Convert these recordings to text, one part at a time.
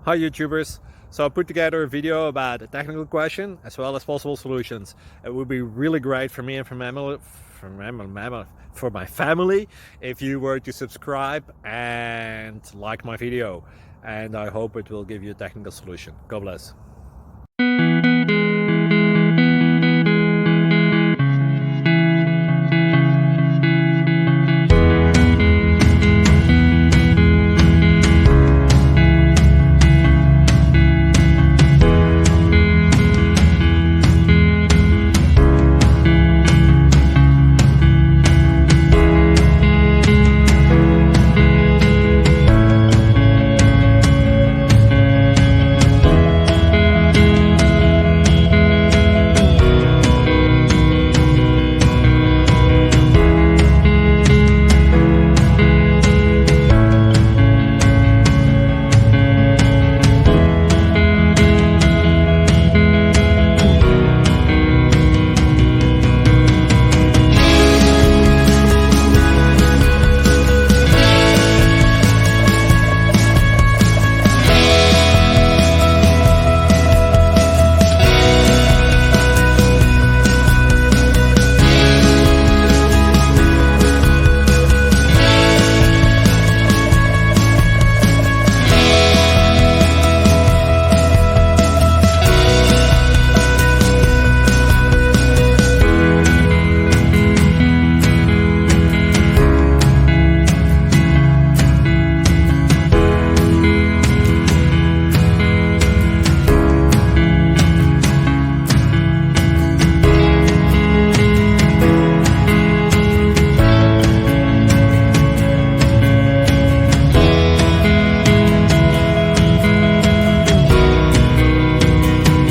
Hi YouTubers! So I put together a video about a technical question as well as possible solutions. It would be really great for me and for my family if you were to subscribe and like my video, and I hope it will give you a technical solution. God bless.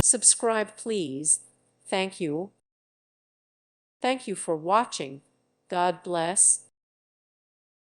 Subscribe, please. Thank you. Thank you for watching. God bless.